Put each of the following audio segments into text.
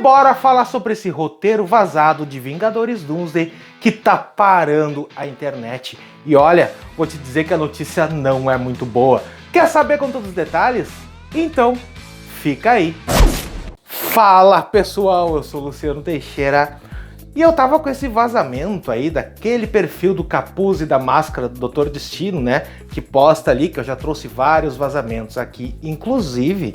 bora falar sobre esse roteiro vazado de Vingadores Doomsday que tá parando a internet. E olha, vou te dizer que a notícia não é muito boa. Quer saber com todos os detalhes? Então, fica aí. Fala pessoal, eu sou o Luciano Teixeira e eu tava com esse vazamento aí daquele perfil do capuz e da máscara do Dr. Destino, né? Que posta ali, que eu já trouxe vários vazamentos aqui, inclusive.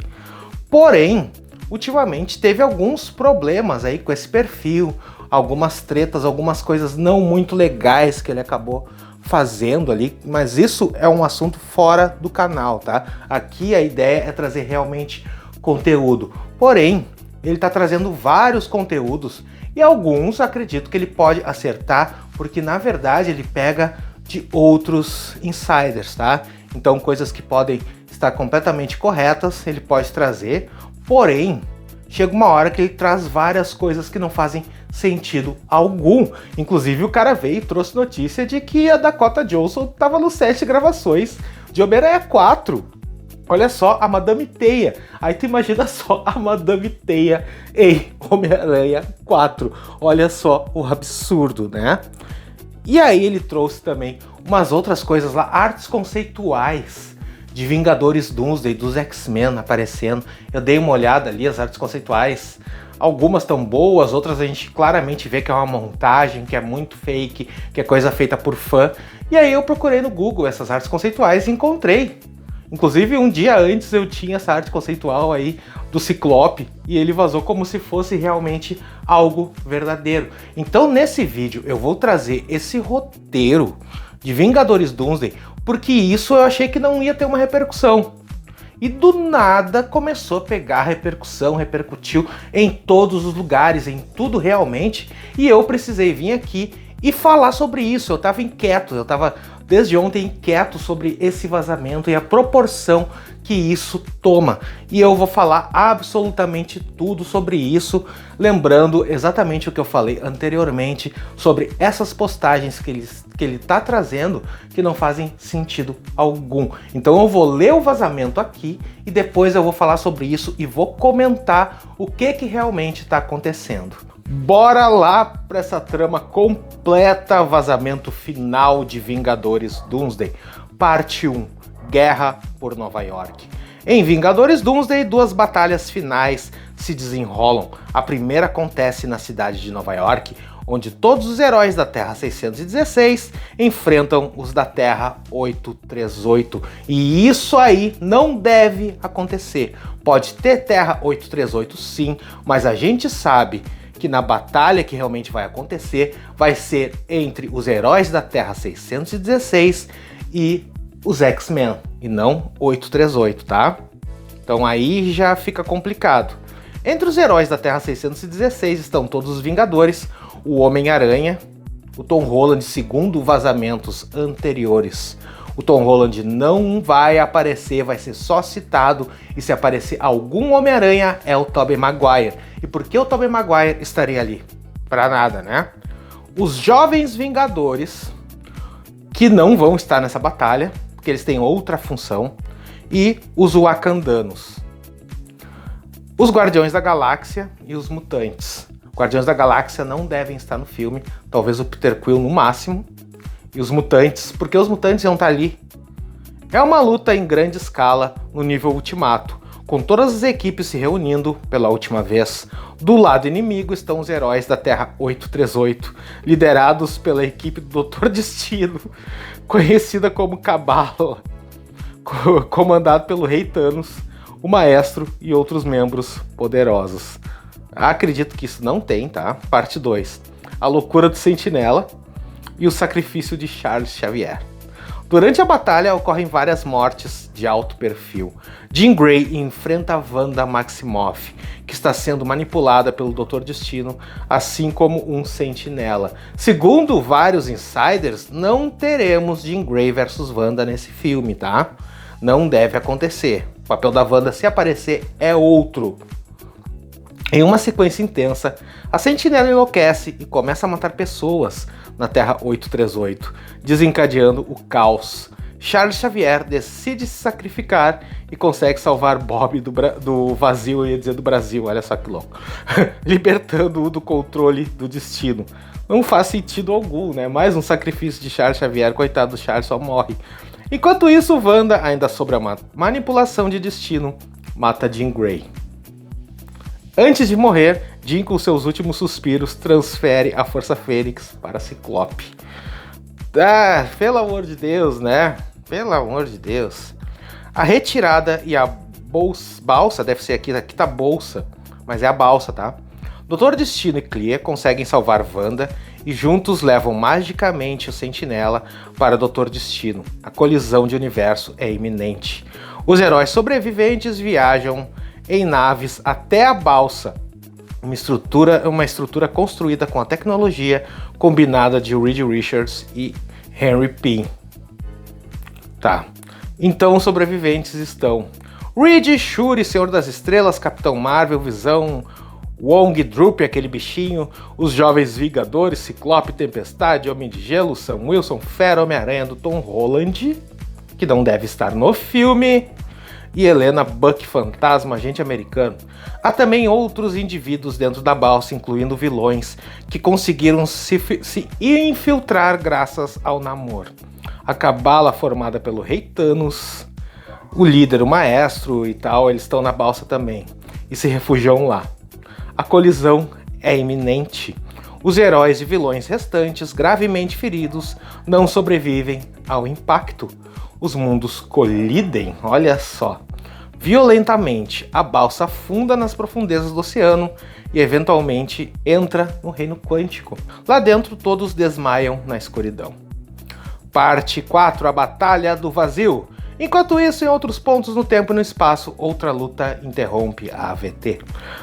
Porém, ultimamente teve alguns problemas aí com esse perfil, algumas tretas, algumas coisas não muito legais que ele acabou fazendo ali, mas isso é um assunto fora do canal, tá? Aqui a ideia é trazer realmente conteúdo. Porém, ele tá trazendo vários conteúdos e alguns acredito que ele pode acertar, porque na verdade ele pega de outros insiders, tá? Então coisas que podem estar completamente corretas, ele pode trazer, porém, chega uma hora que ele traz várias coisas que não fazem sentido algum. Inclusive o cara veio e trouxe notícia de que a Dakota Johnson estava no set de gravações de Homem-Aranha 4. Olha só, a Madame Teia. Aí tu imagina só a Madame Teia em Homem-Aranha 4. Olha só o absurdo, né? E aí ele trouxe também umas outras coisas lá, artes conceituais de Vingadores Doomsday, dos X-Men aparecendo. Eu dei uma olhada ali, as artes conceituais. Algumas estão boas, outras a gente claramente vê que é uma montagem, que é muito fake, que é coisa feita por fã. E aí eu procurei no Google essas artes conceituais e encontrei. Inclusive um dia antes eu tinha essa arte conceitual aí do Ciclope e ele vazou como se fosse realmente algo verdadeiro. Então nesse vídeo eu vou trazer esse roteiro de Vingadores Doomsday, porque isso eu achei que não ia ter uma repercussão. E do nada começou a pegar repercussão, repercutiu em todos os lugares, em tudo realmente, e eu precisei vir aqui e falar sobre isso. Eu tava inquieto, eu tava desde ontem inquieto sobre esse vazamento e a proporção que isso toma. E eu vou falar absolutamente tudo sobre isso, lembrando exatamente o que eu falei anteriormente sobre essas postagens que ele tá trazendo que não fazem sentido algum. Então eu vou ler o vazamento aqui e depois eu vou falar sobre isso e vou comentar o que realmente está acontecendo. Bora lá para essa trama completa, vazamento final de Vingadores Doomsday, parte 1, Guerra por Nova York. Em Vingadores Doomsday, duas batalhas finais se desenrolam. A primeira acontece na cidade de Nova York, onde todos os heróis da Terra 616 enfrentam os da Terra 838. E isso aí não deve acontecer. Pode ter Terra 838 sim, mas a gente sabe que na batalha que realmente vai acontecer vai ser entre os heróis da Terra 616 e os X-Men, e não 838, tá? Então aí já fica complicado. Entre os heróis da Terra 616 estão todos os Vingadores, o Homem-Aranha, o Tom Holland, segundo vazamentos anteriores. O Tom Holland não vai aparecer, vai ser só citado, e se aparecer algum Homem-Aranha é o Tobey Maguire. E por que o Tobey Maguire estaria ali? Pra nada, né? Os Jovens Vingadores, que não vão estar nessa batalha, porque eles têm outra função, e os Wakandanos. Os Guardiões da Galáxia e os Mutantes. Guardiões da Galáxia não devem estar no filme, talvez o Peter Quill no máximo, e os Mutantes, porque os Mutantes vão estar ali. É uma luta em grande escala no nível Ultimato, com todas as equipes se reunindo pela última vez. Do lado inimigo estão os heróis da Terra 838, liderados pela equipe do Dr. Destino, conhecida como Cabala, comandado pelo Rei Thanos, o Maestro e outros membros poderosos. Acredito que isso não tem, tá? Parte 2. A loucura do Sentinela e o sacrifício de Charles Xavier. Durante a batalha ocorrem várias mortes de alto perfil. Jean Grey enfrenta a Wanda Maximoff, que está sendo manipulada pelo Dr. Destino, assim como um sentinela. Segundo vários insiders, não teremos Jean Grey versus Wanda nesse filme, tá? Não deve acontecer. O papel da Wanda, se aparecer, é outro. Em uma sequência intensa, a Sentinela enlouquece e começa a matar pessoas na Terra 838, desencadeando o caos. Charles Xavier decide se sacrificar e consegue salvar Bob do vazio, eu ia dizer do Brasil, olha só que louco, libertando-o do controle do destino. Não faz sentido algum, né? Mais um sacrifício de Charles Xavier, coitado do Charles, só morre. Enquanto isso, Wanda, ainda sobre a manipulação de destino, mata Jean Grey. Antes de morrer, Jean, com seus últimos suspiros, transfere a Força Fênix para Ciclope. Ah, pelo amor de Deus, né? Pelo amor de Deus. A retirada e a balsa, deve ser aqui tá bolsa, mas é a balsa, tá? Dr. Destino e Clea conseguem salvar Wanda e juntos levam magicamente o Sentinela para Dr. Destino. A colisão de universo é iminente. Os heróis sobreviventes viajam em naves até a balsa, uma estrutura construída com a tecnologia combinada de Reed Richards e Henry Pym. Tá. Então os sobreviventes estão Reed, Shuri, Senhor das Estrelas, Capitão Marvel, Visão, Wong, Droop, aquele bichinho, os Jovens Vingadores, Ciclope, Tempestade, Homem de Gelo, Sam Wilson, Fera, Homem-Aranha do Tom Holland, que não deve estar no filme, e Helena, Buck, Fantasma, Agente Americano. Há também outros indivíduos dentro da balsa, incluindo vilões, que conseguiram se infiltrar graças ao Namor. A cabala formada pelo Rei Thanos, o líder, o maestro e tal, eles estão na balsa também, e se refugiam lá. A colisão é iminente. Os heróis e vilões restantes, gravemente feridos, não sobrevivem ao impacto. Os mundos colidem, olha só. Violentamente, a balsa afunda nas profundezas do oceano e eventualmente entra no reino quântico. Lá dentro todos desmaiam na escuridão. Parte 4, a Batalha do Vazio. Enquanto isso, em outros pontos no tempo e no espaço, outra luta interrompe a AVT.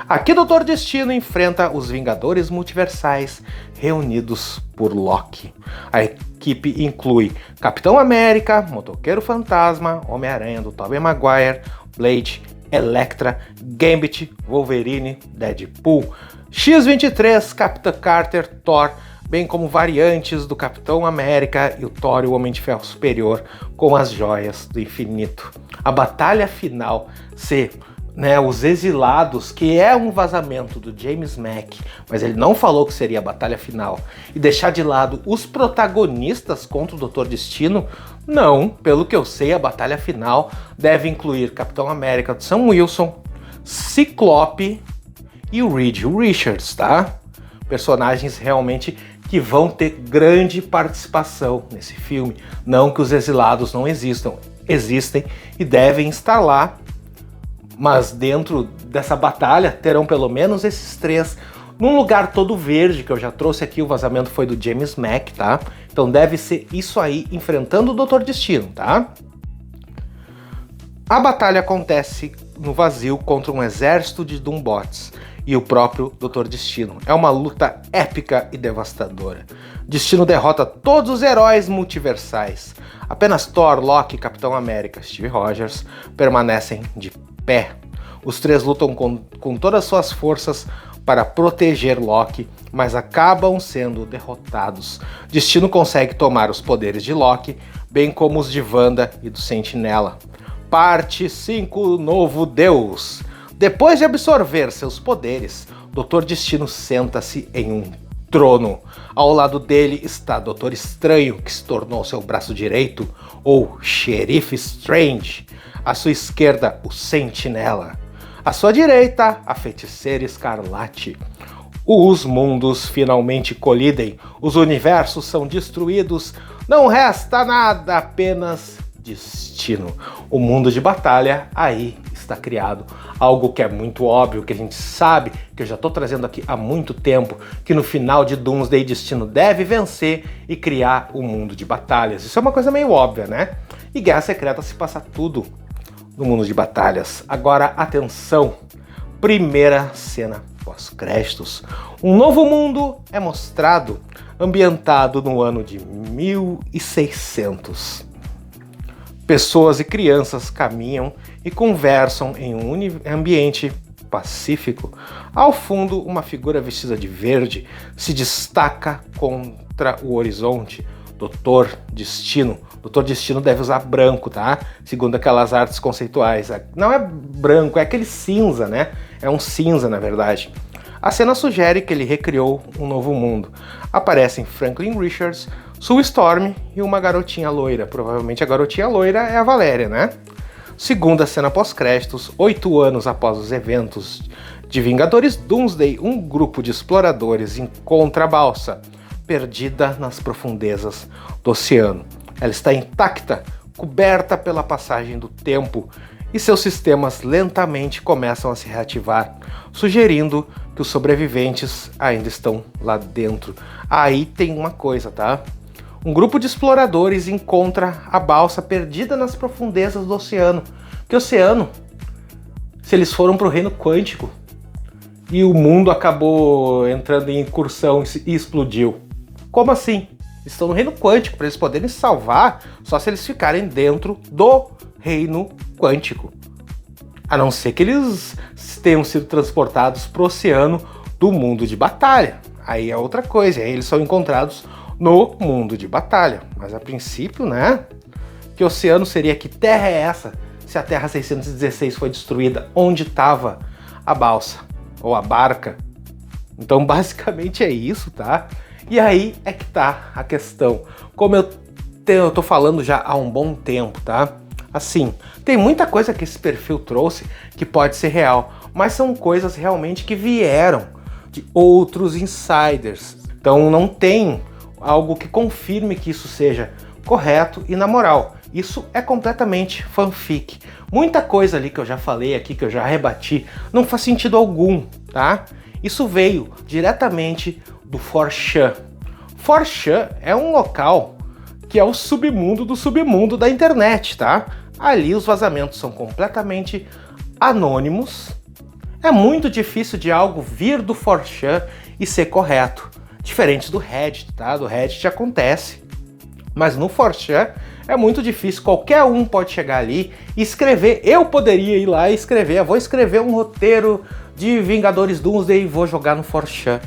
Aqui, Dr. Destino enfrenta os Vingadores Multiversais reunidos por Loki. A equipe inclui Capitão América, Motoqueiro Fantasma, Homem-Aranha do Tobey Maguire, Blade, Elektra, Gambit, Wolverine, Deadpool, X-23, Capitã Carter, Thor, bem como variantes do Capitão América e o Thor e o Homem de Ferro Superior com as joias do infinito. A batalha final ser, os exilados, que é um vazamento do James Mack, mas ele não falou que seria a batalha final, e deixar de lado os protagonistas contra o Dr. Destino, não, pelo que eu sei, a batalha final deve incluir Capitão América do Sam Wilson, Ciclope e o Reed Richards, tá? Personagens realmente que vão ter grande participação nesse filme. Não que os exilados não existam, existem e devem estar lá, mas dentro dessa batalha terão pelo menos esses três num lugar todo verde, que eu já trouxe aqui, o vazamento foi do James Mack, tá? Então deve ser isso aí, enfrentando o Dr. Destino, tá? A batalha acontece no vazio contra um exército de Doombots e o próprio Dr. Destino. É uma luta épica e devastadora. Destino derrota todos os heróis multiversais. Apenas Thor, Loki, Capitão América, Steve Rogers permanecem de pé. Os três lutam com todas as suas forças para proteger Loki, mas acabam sendo derrotados. Destino consegue tomar os poderes de Loki, bem como os de Wanda e do Sentinela. Parte 5, Novo Deus. Depois de absorver seus poderes, Dr. Destino senta-se em um trono. Ao lado dele está Doutor Estranho, que se tornou seu braço direito, ou Xerife Strange. À sua esquerda, o Sentinela. À sua direita, a Feiticeira Escarlate. Os mundos finalmente colidem, os universos são destruídos, não resta nada, apenas destino. O mundo de batalha aí está criado. Algo que é muito óbvio, que a gente sabe, que eu já estou trazendo aqui há muito tempo, que no final de Doomsday Destino deve vencer e criar o mundo de batalhas. Isso é uma coisa meio óbvia, né? E Guerra Secreta se passa tudo no mundo de batalhas. Agora, atenção! Primeira cena pós-créditos. Um novo mundo é mostrado, ambientado no ano de 1600. Pessoas e crianças caminham e conversam em um ambiente pacífico. Ao fundo, uma figura vestida de verde se destaca contra o horizonte. Dr. Destino, Doutor Destino deve usar branco, tá? Segundo aquelas artes conceituais. Não é branco, é aquele cinza, né? É um cinza, na verdade. A cena sugere que ele recriou um novo mundo. Aparecem Franklin Richards, Sue Storm e uma garotinha loira. Provavelmente a garotinha loira é a Valéria, né? Segundo a cena pós-créditos, 8 anos após os eventos de Vingadores Doomsday, um grupo de exploradores encontra a balsa, perdida nas profundezas do oceano. Ela está intacta, coberta pela passagem do tempo, e seus sistemas lentamente começam a se reativar, sugerindo que os sobreviventes ainda estão lá dentro. Aí tem uma coisa, tá? Um grupo de exploradores encontra a balsa perdida nas profundezas do oceano. Que oceano? Se eles foram para o reino quântico e o mundo acabou entrando em incursão e explodiu. Como assim? Estão no reino quântico, para eles poderem salvar só se eles ficarem dentro do reino quântico. A não ser que eles tenham sido transportados para o oceano do mundo de batalha. Aí é outra coisa, aí eles são encontrados no mundo de batalha. Mas a princípio, né? Que oceano seria? Que terra é essa? Se a Terra 616 foi destruída, onde estava a balsa? Ou a barca? Então basicamente é isso, tá? E aí é que tá a questão. Como eu tô falando já há um bom tempo, tá? Assim, tem muita coisa que esse perfil trouxe que pode ser real, mas são coisas realmente que vieram de outros insiders. Então não tem algo que confirme que isso seja correto e na moral. Isso é completamente fanfic. Muita coisa ali que eu já falei aqui, que eu já rebati, não faz sentido algum, tá? Isso veio diretamente do 4chan. 4chan é um local que é o submundo do submundo da internet, tá? Ali os vazamentos são completamente anônimos. É muito difícil de algo vir do 4chan e ser correto. Diferente do Reddit, tá? Do Reddit acontece. Mas no 4chan é muito difícil, qualquer um pode chegar ali e escrever. Eu poderia ir lá e escrever, eu vou escrever um roteiro de Vingadores Doomsday e vou jogar no 4chan.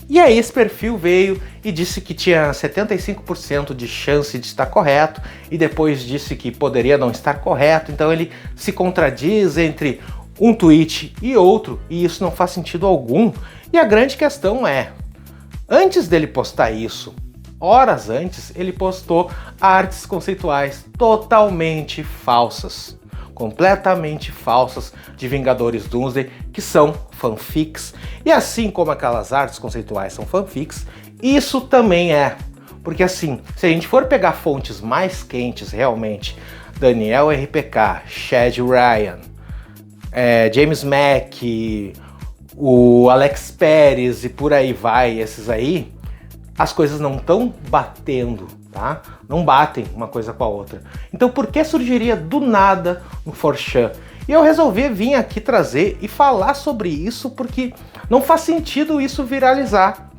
E aí esse perfil veio e disse que tinha 75% de chance de estar correto e depois disse que poderia não estar correto, então ele se contradiz entre um tweet e outro e isso não faz sentido algum. E a grande questão é, antes dele postar isso, horas antes, ele postou artes conceituais totalmente falsas, completamente falsas de Vingadores Doomsday, que são fanfics. E assim como aquelas artes conceituais são fanfics, isso também é. Porque assim, se a gente for pegar fontes mais quentes realmente, Daniel RPK, Chad Ryan, James Mack, o Alex Perez e por aí vai, esses aí, as coisas não estão batendo, tá? Não batem uma coisa com a outra. Então por que surgiria do nada no 4chan? E eu resolvi vir aqui trazer e falar sobre isso porque não faz sentido isso viralizar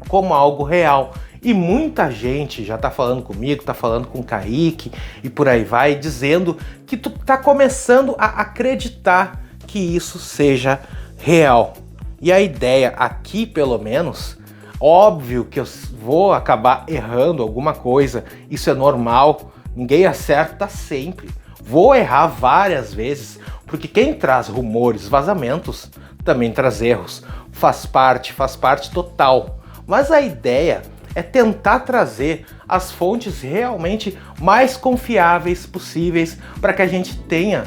como algo real. E muita gente já tá falando comigo, tá falando com o Kaique e por aí vai, dizendo que tu tá começando a acreditar que isso seja real. E a ideia aqui, pelo menos, óbvio que eu vou acabar errando alguma coisa, isso é normal, ninguém acerta sempre. Vou errar várias vezes, porque quem traz rumores, vazamentos, também traz erros. Faz parte total. Mas a ideia é tentar trazer as fontes realmente mais confiáveis possíveis para que a gente tenha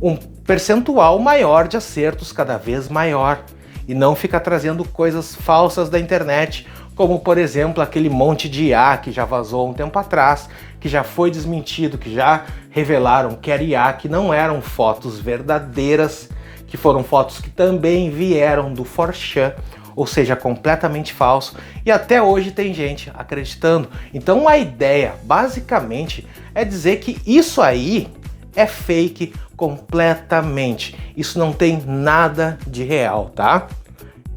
um percentual maior de acertos cada vez maior. E não ficar trazendo coisas falsas da internet, como por exemplo aquele monte de IA que já vazou um tempo atrás, que já foi desmentido, que já revelaram que era IA, que não eram fotos verdadeiras, que foram fotos que também vieram do 4chan, ou seja, completamente falso, e até hoje tem gente acreditando. Então a ideia, basicamente, é dizer que isso aí é fake completamente. Isso não tem nada de real, tá?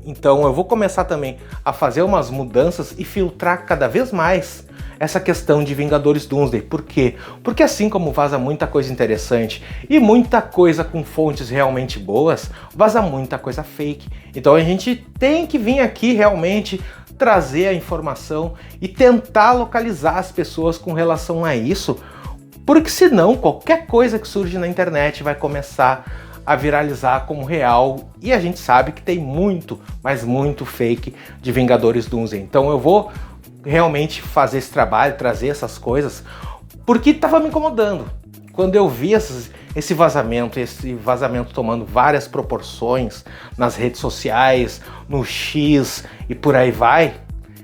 Então eu vou começar também a fazer umas mudanças e filtrar cada vez mais essa questão de Vingadores Doomsday. Por quê? Porque assim como vaza muita coisa interessante e muita coisa com fontes realmente boas, vaza muita coisa fake. Então a gente tem que vir aqui realmente trazer a informação e tentar localizar as pessoas com relação a isso, porque senão qualquer coisa que surge na internet vai começar a viralizar como real, e a gente sabe que tem muito, mas muito fake de Vingadores Doomsday. Então eu vou realmente fazer esse trabalho, trazer essas coisas, porque estava me incomodando. Quando eu vi esse vazamento tomando várias proporções nas redes sociais, no X e por aí vai,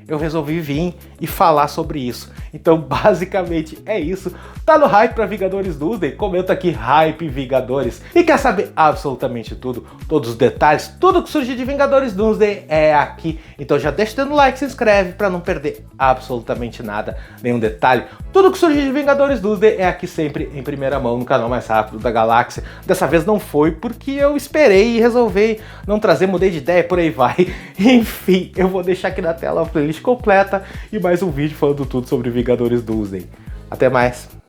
eu resolvi vir e falar sobre isso. Então basicamente é isso. Tá no hype para Vingadores Doomsday? Comenta aqui Hype Vingadores. E quer saber absolutamente tudo, todos os detalhes, tudo que surge de Vingadores Doomsday é aqui. Então já deixa dando like, se inscreve para não perder absolutamente nada, nenhum detalhe. Tudo que surge de Vingadores Doomsday é aqui sempre em primeira mão no canal mais rápido da galáxia. Dessa vez não foi porque eu esperei e resolvi não trazer, mudei de ideia, por aí vai. Enfim, eu vou deixar aqui na tela a playlist completa e mais um vídeo falando tudo sobre Vingadores Doomsday. Até mais!